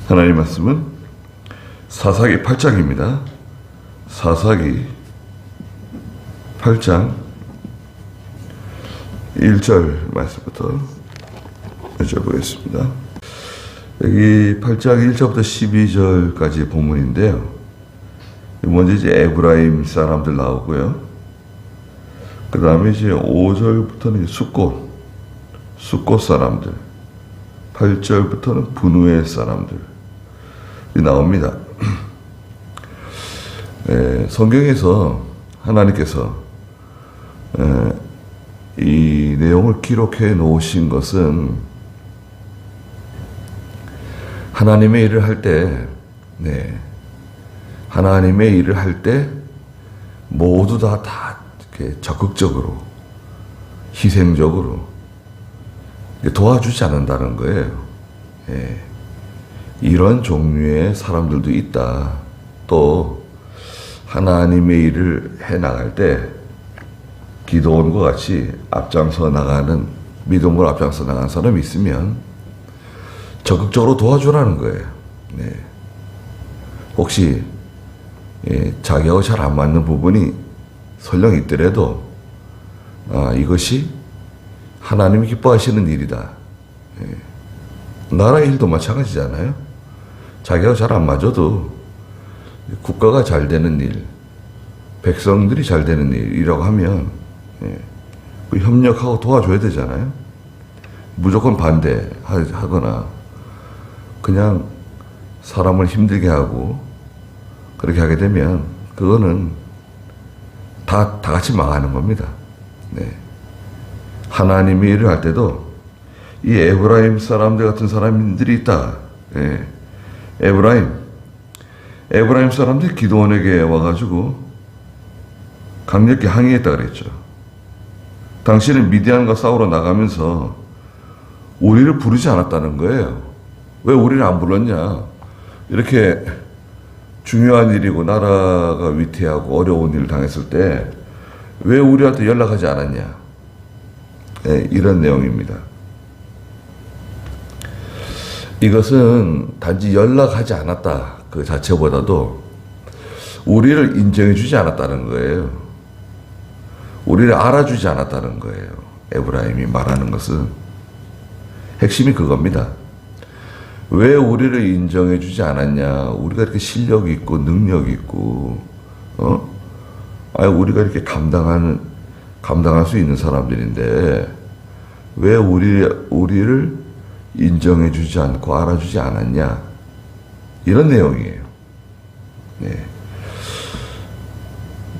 하나님 말씀은 사사기 8장입니다. 사사기 8장 1절 말씀부터 여쭤보겠습니다. 여기 8장 1절부터 12절까지 본문인데요. 먼저 이제 에브라임 사람들 나오고요. 그 다음에 이제 5절부터는 숫곳 사람들, 8절부터는 분우엘 사람들이 나옵니다. 성경에서 하나님께서 이 내용을 기록해 놓으신 것은 하나님의 일을 할 때, 하나님의 일을 할 때 모두 다 이렇게 적극적으로, 희생적으로 도와주지 않는다는 거예요. 이런 종류의 사람들도 있다. 또 하나님의 일을 해 나갈 때 기도원과 같이 앞장서 나가는, 믿음으로 앞장서 나가는 사람이 있으면 적극적으로 도와주라는 거예요. 혹시 자기하고 잘 안 맞는 부분이 설령 있더라도 이것이 하나님이 기뻐하시는 일이다. 나라 일도 마찬가지잖아요. 자기하고 잘 안 맞아도 국가가 잘 되는 일, 백성들이 잘 되는 일이라고 하면 협력하고 도와줘야 되잖아요. 무조건 반대하거나 그냥 사람을 힘들게 하고 그렇게 하게 되면 그거는 다 같이 망하는 겁니다. 하나님의 일을 할 때도 이 에브라임 사람들 같은 사람들이 있다. 에브라임 사람들이 기드온에게 와가지고 강력히 항의했다 그랬죠. 당신은 미디안과 싸우러 나가면서 우리를 부르지 않았다는 거예요. 왜 우리를 안 불렀냐? 이렇게 중요한 일이고 나라가 위태하고 어려운 일을 당했을 때 왜 우리한테 연락하지 않았냐? 이런 내용입니다. 이것은 단지 연락하지 않았다 그 자체보다도 우리를 인정해 주지 않았다는 거예요. 우리를 알아주지 않았다는 거예요. 에브라임이 말하는 것은 핵심이 그겁니다. 왜 우리를 인정해 주지 않았냐? 우리가 이렇게 실력이 있고 능력이 있고 우리가 이렇게 감당할 수 있는 사람들인데 왜 우리를 인정해 주지 않고 알아주지 않았냐? 이런 내용이에요.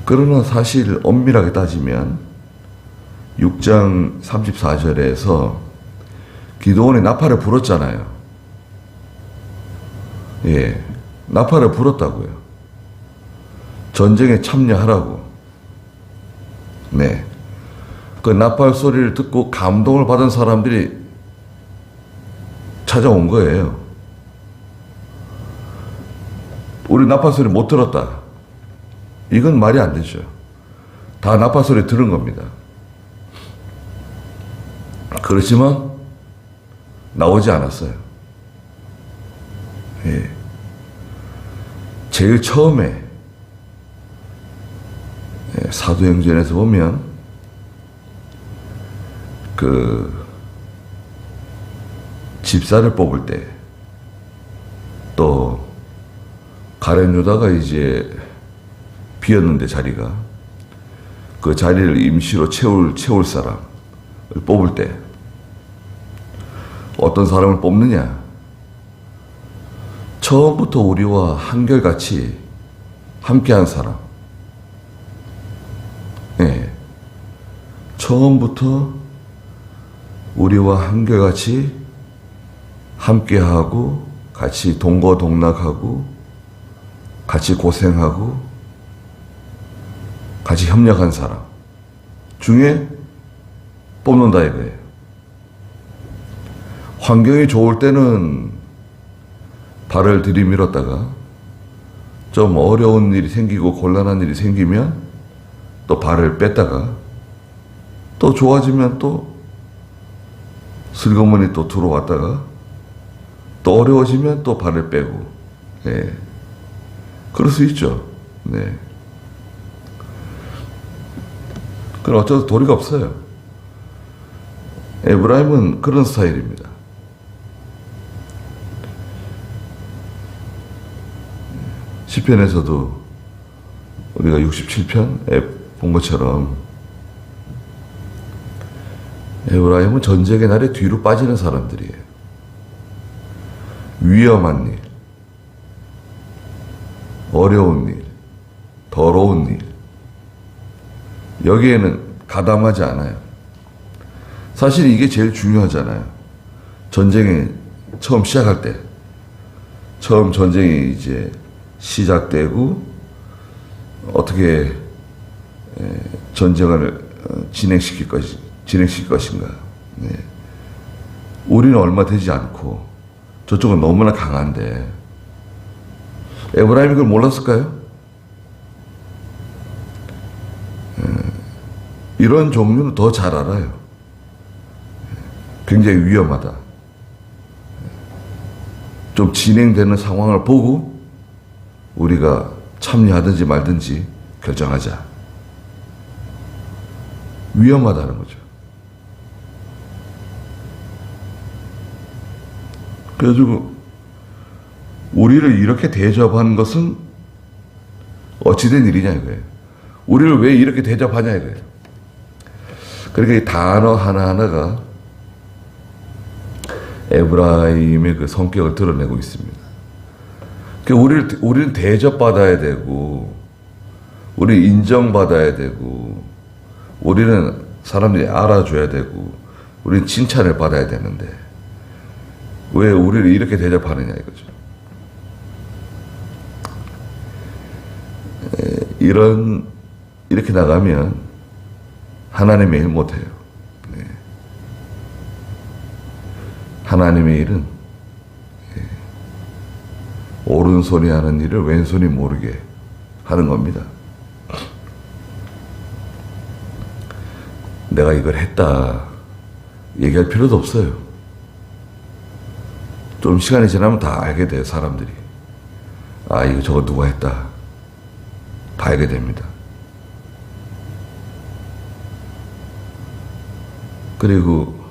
그러나 사실 엄밀하게 따지면 6장 34절에서 기드온이 나팔을 불었잖아요. 나팔을 불었다고요. 전쟁에 참여하라고. 그 나팔 소리를 듣고 감동을 받은 사람들이 찾아온 거예요. 우리 나팔 소리 못 들었다. 이건 말이 안 되죠. 다 나팔 소리 들은 겁니다. 그렇지만 나오지 않았어요. 제일 처음에 사도행전에서 보면 그 집사를 뽑을 때 또 가룟 유다가 이제 비었는데 자리가 그 자리를 임시로 채울 사람을 뽑을 때 어떤 사람을 뽑느냐? 처음부터 우리와 한결같이 함께한 사람. 처음부터 우리와 한결같이 함께하고 같이 동거동락하고 같이 고생하고 같이 협력한 사람 중에 뽑는다 이거예요. 환경이 좋을 때는 발을 들이밀었다가 좀 어려운 일이 생기고 곤란한 일이 생기면 또 발을 뺐다가 또 좋아지면 또 슬그머니 또 들어왔다가 또 어려워지면 또 발을 빼고, 예. 그럴 수 있죠. 네. 그럼 어쩌다 도리가 없어요. 에브라임은 그런 스타일입니다. 시편에서도 우리가 67편에 본 것처럼 에브라임은 전쟁의 날에 뒤로 빠지는 사람들이에요. 위험한 일, 어려운 일, 더러운 일, 여기에는 가담하지 않아요. 사실 이게 제일 중요하잖아요. 전쟁이 처음 시작할 때, 처음 전쟁이 이제 시작되고 어떻게 전쟁을 진행시킬 것인가. 네. 우리는 얼마 되지 않고 저쪽은 너무나 강한데 에브라임이 그걸 몰랐을까요? 이런 종류는 더 잘 알아요. 굉장히 위험하다. 좀 진행되는 상황을 보고 우리가 참여하든지 말든지 결정하자. 위험하다는 거죠. 그래가지고 우리를 이렇게 대접하는 것은 어찌된 일이냐 이거예요. 우리를 왜 이렇게 대접하냐 이거예요. 그러니까 이 단어 하나하나가 에브라임의 그 성격을 드러내고 있습니다. 그러니까 우리는 대접받아야 되고, 우리는 인정받아야 되고, 우리는 사람들이 알아줘야 되고, 우리는 칭찬을 받아야 되는데, 왜 우리를 이렇게 대접하느냐 이거죠. 이렇게 나가면 하나님의 일 못해요. 네. 하나님의 일은 오른손이 하는 일을 왼손이 모르게 하는 겁니다. 내가 이걸 했다 얘기할 필요도 없어요. 좀 시간이 지나면 다 알게 돼요. 사람들이. 아, 이거 저거 누가 했다 다 알게 됩니다. 그리고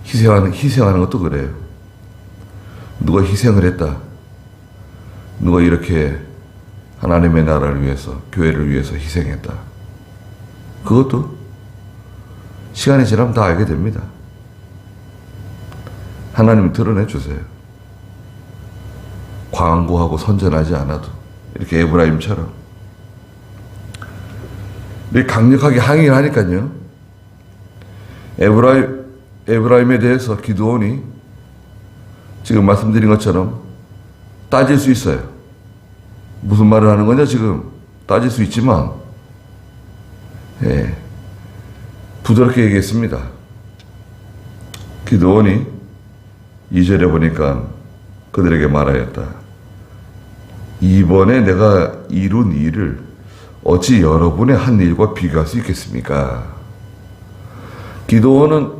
희생하는 것도 그래요. 누가 희생을 했다. 누가 이렇게 하나님의 나라를 위해서, 교회를 위해서 희생했다. 그것도 시간이 지나면 다 알게 됩니다. 하나님 드러내 주세요. 광고하고 선전하지 않아도 이렇게 에브라임처럼 이렇게 강력하게 항의를 하니까요. 에브라임에 대해서 기드온이 지금 말씀드린 것처럼 따질 수 있어요. 무슨 말을 하는 거냐 지금 따질 수 있지만 부드럽게 얘기했습니다. 기드온이 2절에 보니까 그들에게 말하였다. 이번에 내가 이룬 일을 어찌 여러분의 한 일과 비교할 수 있겠습니까? 기드온은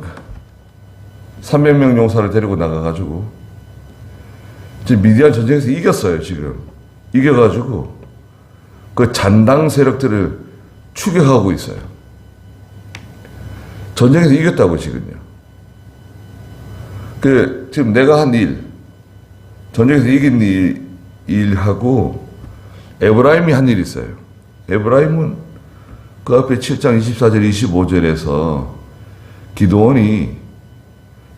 300명 용사를 데리고 나가가지고 지금 미디안 전쟁에서 이겼어요. 지금 이겨가지고 그 잔당 세력들을 추격하고 있어요. 전쟁에서 이겼다고 지금요. 지금 내가 한 일, 전쟁에서 이긴 일하고 에브라임이 한 일이 있어요. 에브라임은 그 앞에 7장 24절 25절에서 기드온이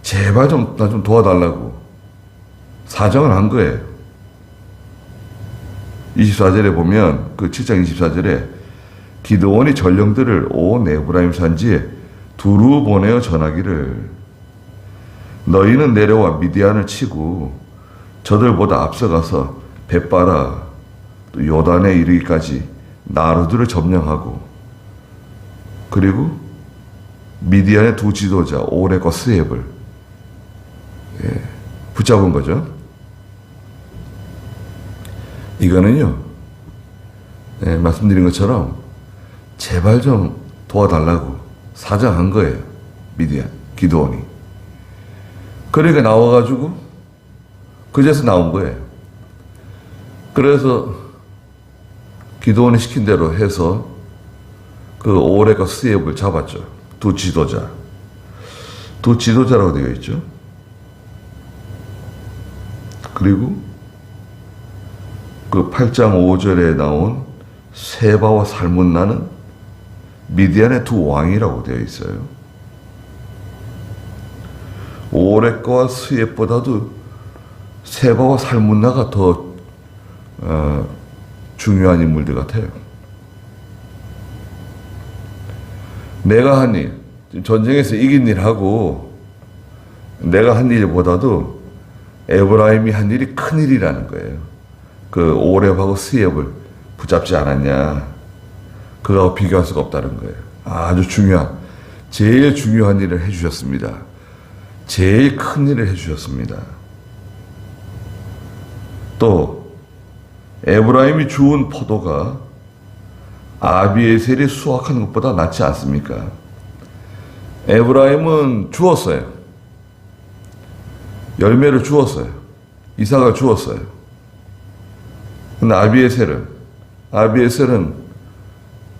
제발 나 좀 도와달라고 사정을 한 거예요. 24절에 보면 그 7장 24절에 기드온이 전령들을 온 에브라임 산지에 두루 보내어 전하기를 너희는 내려와 미디안을 치고 저들보다 앞서가서 벳바라 또 요단에 이르기까지 나루들을 점령하고 그리고 미디안의 두 지도자 오렉과 스앱을 붙잡은 거죠. 이거는요, 말씀드린 것처럼 제발 좀 도와달라고 사정한 거예요. 미디안, 기드온이. 그러니까 나와가지고 그제서 나온 거예요. 그래서 기드온이 시킨 대로 해서 그 오렉과 스옙을 잡았죠. 두 지도자라고 되어 있죠. 그리고 그 8장 5절에 나온 세바와 살문나는 미디안의 두 왕이라고 되어 있어요. 오렉과 스옙보다도 세바와 살문나가 더 중요한 인물들 같아요. 내가 한 일, 전쟁에서 이긴 일하고 내가 한 일보다도 에브라임이 한 일이 큰 일이라는 거예요. 그 오렙하고 스옙을 붙잡지 않았냐. 그거하고 비교할 수가 없다는 거예요. 아주 중요한, 제일 중요한 일을 해주셨습니다. 제일 큰 일을 해주셨습니다. 또 에브라임이 주운 포도가 아비에셀이 수확한 것보다 낫지 않습니까? 에브라임은 주었어요. 열매를 주었어요. 이삭을 주었어요. 근데 아비에셀은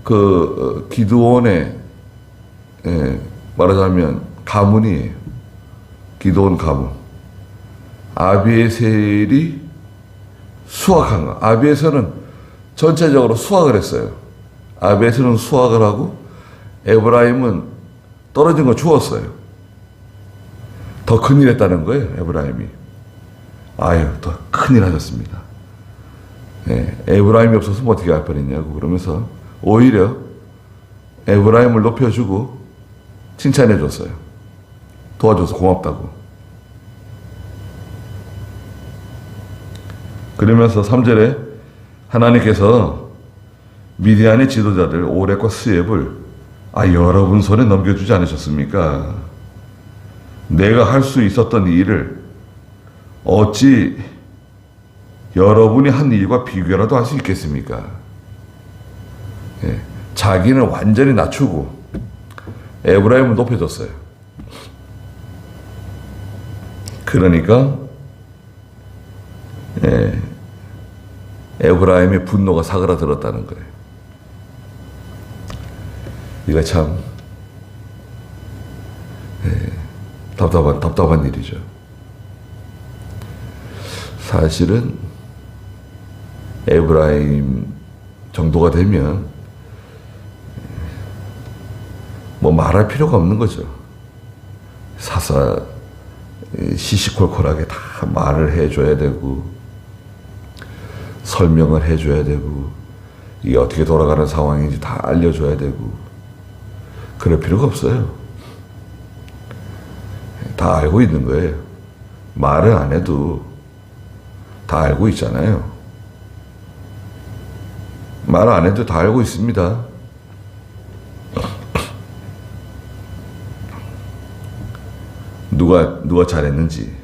그 기드온의 말하자면 가문이에요. 기드온 가문. 아비에셀이 수확한 거. 아비에셀은 전체적으로 수확을 했어요. 아비에셀은 수확을 하고 에브라임은 떨어진 거 주었어요. 더 큰일 했다는 거예요, 에브라임이. 아유, 더 큰일 하셨습니다. 에브라임이 없었으면 어떻게 할 뻔했냐고 그러면서 오히려 에브라임을 높여주고 칭찬해줬어요. 도와줘서 고맙다고. 그러면서 3절에 하나님께서 미디안의 지도자들 오렉과 스옙을 여러분 손에 넘겨주지 않으셨습니까? 내가 할 수 있었던 이 일을 어찌 여러분이 한 일과 비교라도 할 수 있겠습니까? 자기는 완전히 낮추고 에브라임을 높여줬어요. 그러니까 에브라임의 분노가 사그라들었다는 거예요. 이거 참 답답한 일이죠. 사실은 에브라임 정도가 되면 뭐 말할 필요가 없는 거죠. 시시콜콜하게 다 말을 해줘야 되고 설명을 해줘야 되고 이게 어떻게 돌아가는 상황인지 다 알려줘야 되고 그럴 필요가 없어요. 다 알고 있는 거예요. 말을 안 해도 다 알고 있잖아요. 말 안 해도 다 알고 있습니다. 누가 잘했는지,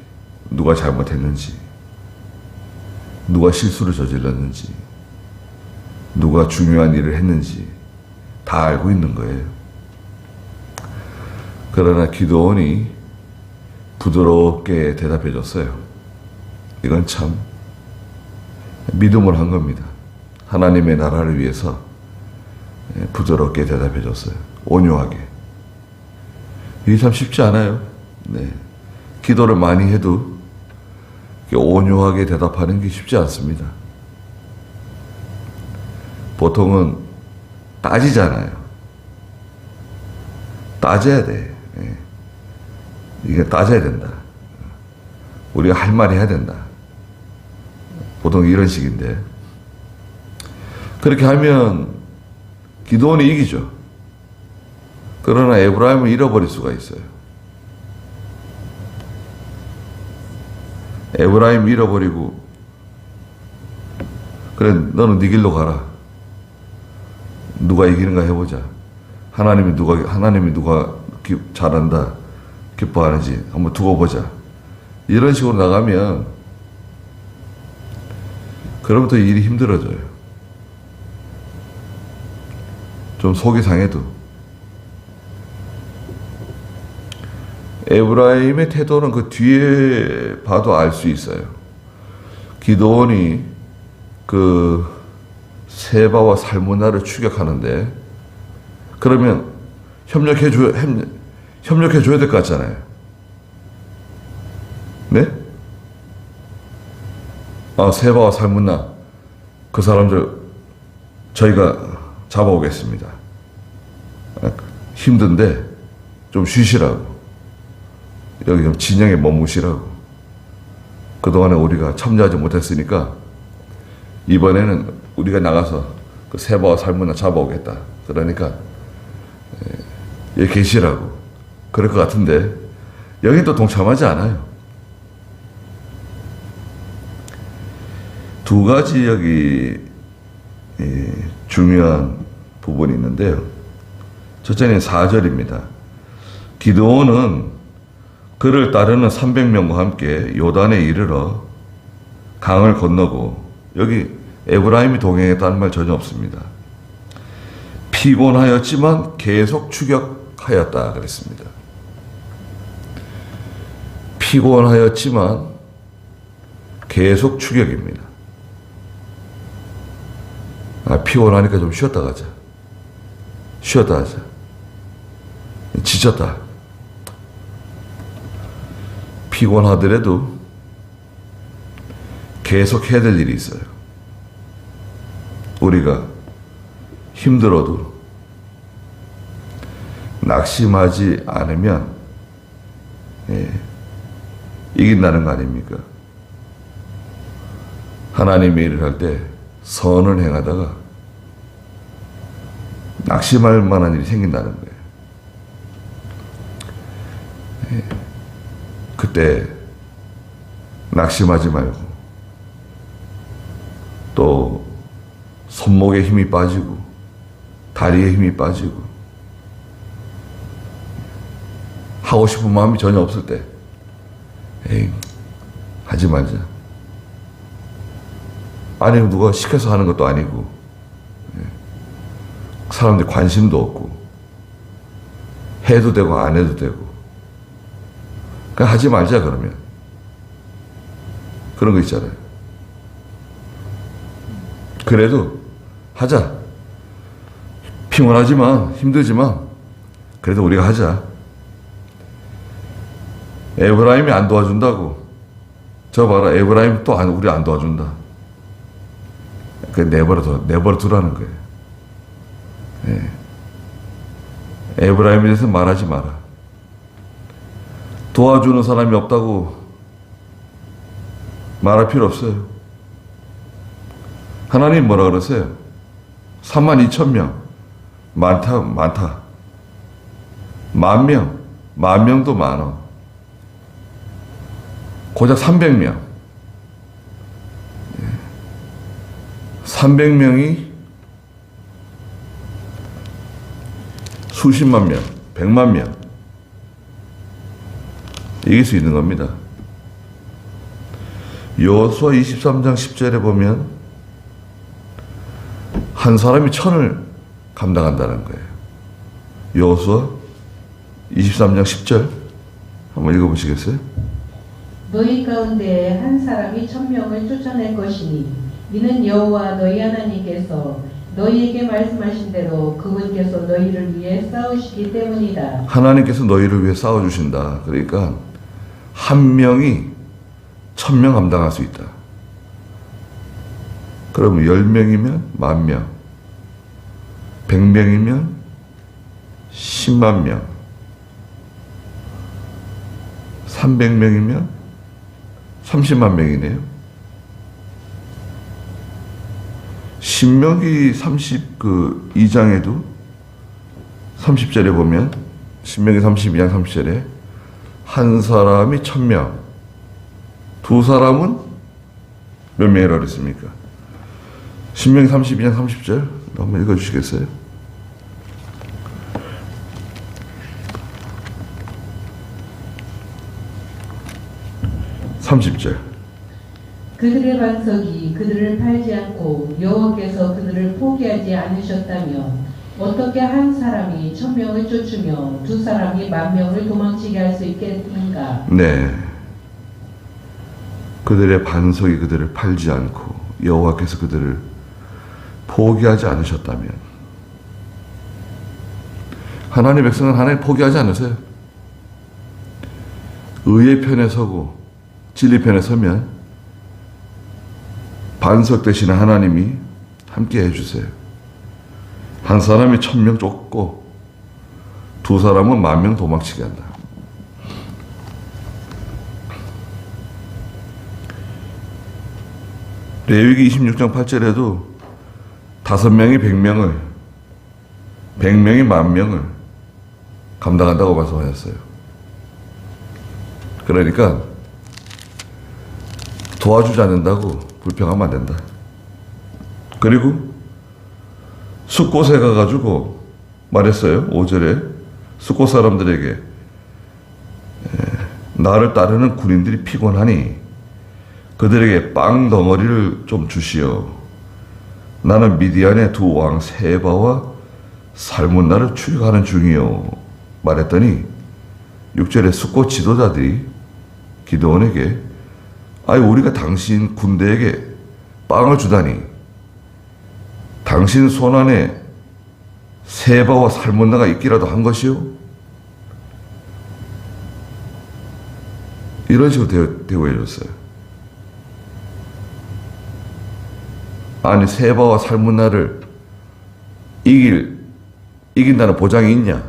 누가 잘못했는지, 누가 실수를 저질렀는지, 누가 중요한 일을 했는지 다 알고 있는 거예요. 그러나 기드온이 부드럽게 대답해 줬어요. 이건 참 믿음을 한 겁니다. 하나님의 나라를 위해서 부드럽게 대답해 줬어요. 온유하게. 이게 참 쉽지 않아요. 기도를 많이 해도 온유하게 대답하는 게 쉽지 않습니다. 보통은 따지잖아요. 따져야 돼. 이게 따져야 된다. 우리가 할 말이 해야 된다. 보통 이런 식인데 그렇게 하면 기드온이 이기죠. 그러나 에브라임을 잃어버릴 수가 있어요. 에브라임 잃어버리고 그래 너는 네 길로 가라. 누가 이기는가 해보자. 하나님이 누가 잘한다 기뻐하는지 한번 두고 보자. 이런 식으로 나가면 그러면부터 일이 힘들어져요. 좀 속이 상해도. 에브라임의 태도는 그 뒤에 봐도 알 수 있어요. 기드온이 그 세바와 살무나를 추격하는데, 그러면 협력해줘야 될 것 같잖아요. 네? 세바와 살무나, 그 사람들 저희가 잡아오겠습니다. 힘든데 좀 쉬시라고. 여기 좀 진영에 머무시라고. 그동안에 우리가 참여하지 못했으니까 이번에는 우리가 나가서 그 세바와 살무나 잡아오겠다. 그러니까 여기 계시라고. 그럴 것 같은데 여기 또 동참하지 않아요. 두 가지 여기 중요한 부분이 있는데요. 첫째는 4절입니다. 기드온은 그를 따르는 300명과 함께 요단에 이르러 강을 건너고, 여기 에브라임이 동행했다는 말 전혀 없습니다. 피곤하였지만 계속 추격하였다 그랬습니다. 피곤하였지만 계속 추격입니다. 피곤하니까 좀 쉬었다 가자. 쉬었다 하자. 지쳤다. 피곤하더라도 계속 해야 될 일이 있어요. 우리가 힘들어도 낙심하지 않으면 이긴다는 거 아닙니까? 하나님의 일을 할 때 선을 행하다가 낙심할 만한 일이 생긴다는 거예요. 그때 낙심하지 말고, 또 손목에 힘이 빠지고 다리에 힘이 빠지고 하고 싶은 마음이 전혀 없을 때 하지 말자. 아니, 누가 시켜서 하는 것도 아니고 사람들 관심도 없고 해도 되고 안 해도 되고, 그냥 하지 말자. 그러면 그런 거 있잖아요. 그래도 하자. 피곤하지만 힘들지만 그래도 우리가 하자. 에브라임이 안 도와준다고, 저 봐라, 에브라임 또 우리 안 도와준다. 내버려 두라는 거예요. 에브라임에 대해서 말하지 마라. 도와주는 사람이 없다고 말할 필요 없어요. 하나님 뭐라 그러세요? 32,000명. 많다. 10,000명. 10,000명도 많아. 고작 300명. 300명이 수십만 명, 100만 명 이길 수 있는 겁니다. 여호수아 23장 10절에 보면 한 사람이 1000을 감당한다는 거예요. 여호수아 23장 10절 한번 읽어보시겠어요? 너희 가운데 한 사람이 1000명을 쫓아낼 것이니 이는 여호와 너희 하나님께서 너희에게 말씀하신 대로 그분께서 너희를 위해 싸우시기 때문이다. 하나님께서 너희를 위해 싸워주신다. 그러니까 한 명이 1000명 감당할 수 있다. 그러면 10명이면 10,000명, 100명이면 10만 명, 300명이면 30만 명이네요. 신명기 32장에도 30절에 보면, 신명기 32장 30절에 한 사람이 1000명, 두 사람은 몇 명이라고 그랬습니까? 신명기 32장 30절 한번 읽어주시겠어요? 그들의 반석이 그들을 팔지 않고 여호와께서 그들을 포기하지 않으셨다면 어떻게 한 사람이 1000명을 쫓으며 두 사람이 10,000명을 도망치게 할 수 있겠는가? 네. 그들의 반석이 그들을 팔지 않고 여호와께서 그들을 포기하지 않으셨다면, 하나님의 백성은 하나님 포기하지 않으세요. 의의 편에 서고 진리 편에 서면 반석 되시는 하나님이 함께 해주세요. 한 사람이 1000명 쫓고 두 사람은 10,000명 도망치게 한다. 레위기 26장 8절에도 5명이 100명을, 100명이 10,000명을 감당한다고 말씀하셨어요. 그러니까 도와주지 않는다고 불평하면 안 된다. 그리고 숫곳에 가가지고 말했어요. 5절에 숫곳 사람들에게 나를 따르는 군인들이 피곤하니 그들에게 빵 덩어리를 좀 주시오. 나는 미디안의 두 왕 세바와 살문나를 추격하는 중이요. 말했더니 6절에 숫곳 지도자들이 기드온에게 우리가 당신 군대에게 빵을 주다니 당신 손 안에 세바와 살문나가 있기라도 한 것이요? 이런 식으로 대우해줬어요. 아니, 세바와 살문나를 이긴다는 보장이 있냐?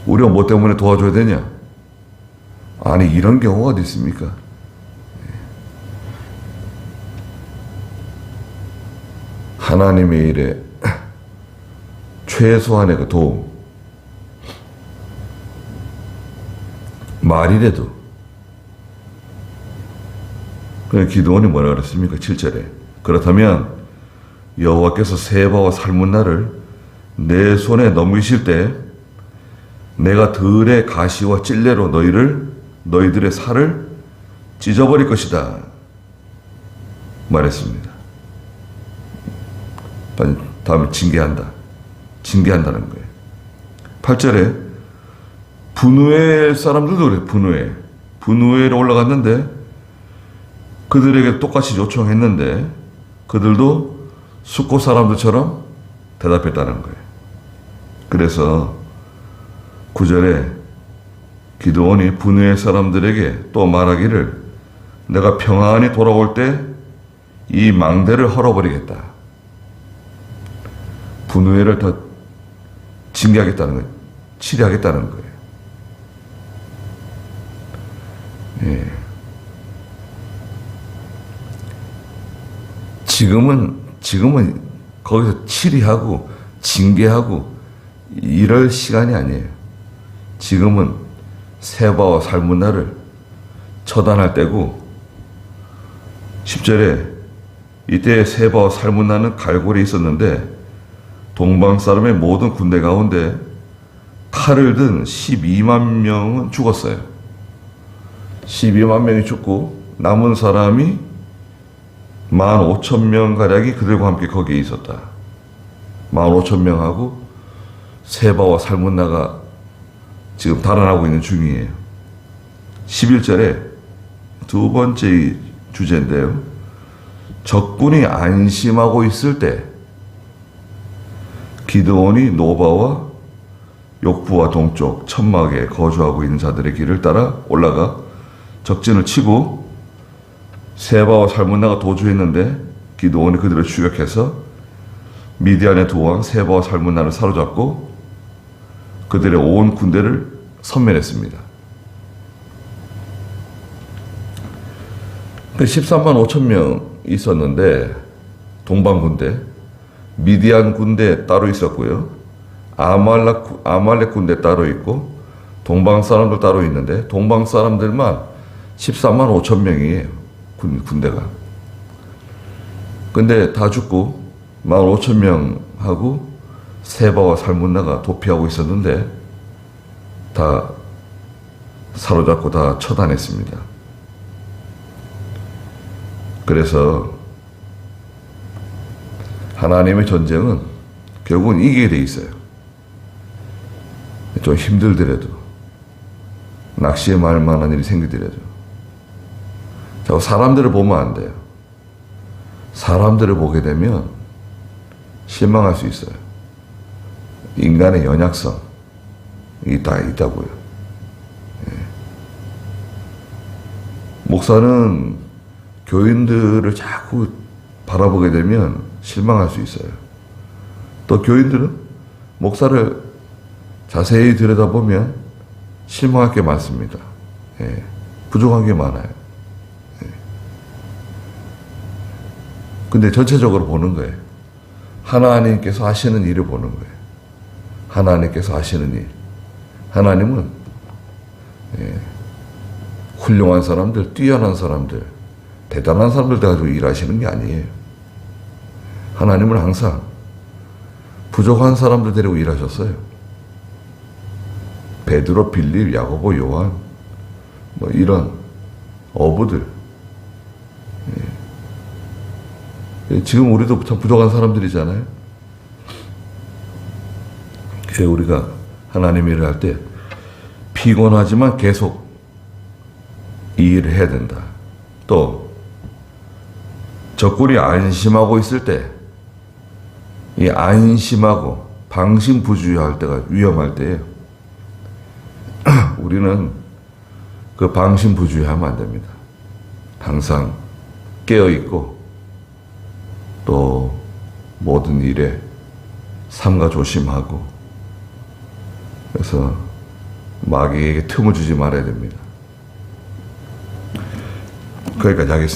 우리가 뭐 때문에 도와줘야 되냐? 아니, 이런 경우가 어디 있습니까? 하나님의 일에 최소한의 그 도움, 말이라도. 그냥 기드온이 뭐라 그랬습니까? 7절에 그렇다면 여호와께서 세바와 살문나를 내 손에 넘기실 때 내가 들의 가시와 찔레로 너희들의 살을 찢어버릴 것이다 말했습니다. 다음에 징계한다는 거예요. 8절에 분우엘 사람들도 그래. 분우엘에 올라갔는데 그들에게 똑같이 요청했는데 그들도 숫곳 사람들처럼 대답했다는 거예요. 그래서 9절에 기드온이 분우엘 사람들에게 또 말하기를 내가 평안히 돌아올 때 이 망대를 헐어버리겠다. 분우엘을 더 징계하겠다는 거예요. 치리하겠다는 거예요. 예. 지금은 거기서 치리하고 징계하고 이럴 시간이 아니에요. 지금은 세바와 살문나를 처단할 때고, 10절에 이때 세바와 살문나는 갈골에 있었는데 동방 사람의 모든 군대 가운데 칼을 든 12만 명은 죽었어요. 12만 명이 죽고 남은 사람이 15,000명가량이 그들과 함께 거기에 있었다. 15,000명하고 세바와 살문나가 지금 달아나고 있는 중이에요. 11절에 두 번째 주제인데요. 적군이 안심하고 있을 때 기드온이 노바와 욕부와 동쪽 천막에 거주하고 있는 자들의 길을 따라 올라가 적진을 치고 세바와 살문나가 도주했는데 기드온이 그들을 추격해서 미디안의 두 왕 세바와 살문나를 사로잡고 그들의 온 군대를 섬멸했습니다. 13만 5천 명 있었는데 동방 군대, 미디안 군대 따로 있었고요. 아말렉 군대 따로 있고 동방 사람들 따로 있는데 동방 사람들만 13만 5천 명이에요. 군대가. 근데 다 죽고 15,000명하고 세바와 살문나가 도피하고 있었는데 다 사로잡고 다 처단했습니다. 그래서 하나님의 전쟁은 결국은 이기게 돼 있어요. 좀 힘들더라도, 낚시에 말 만한 일이 생기더라도. 자꾸 사람들을 보면 안 돼요. 사람들을 보게 되면 실망할 수 있어요. 인간의 연약성이 있다고요. 예. 목사는 교인들을 자꾸 바라보게 되면 실망할 수 있어요. 또 교인들은 목사를 자세히 들여다보면 실망할 게 많습니다. 예. 부족한 게 많아요. 예. 근데 전체적으로 보는 거예요. 하나님께서 하시는 일을 보는 거예요. 하나님께서 하시는 일. 하나님은 훌륭한 사람들, 뛰어난 사람들, 대단한 사람들 가지고 일하시는 게 아니에요. 하나님은 항상 부족한 사람들 데리고 일하셨어요. 베드로, 빌립, 야고보, 요한, 뭐 이런 어부들. 지금 우리도 참 부족한 사람들이잖아요. 그래서 우리가 하나님 일을 할 때 피곤하지만 계속 이 일을 해야 된다. 또 적군이 안심하고 있을 때 이 안심하고 방심부주의할 때가 위험할 때예요. 우리는 그 방심부주의하면 안 됩니다. 항상 깨어있고 또 모든 일에 삼가 조심하고, 그래서 마귀에게 틈을 주지 말아야 됩니다. 거기까지 하겠습니다.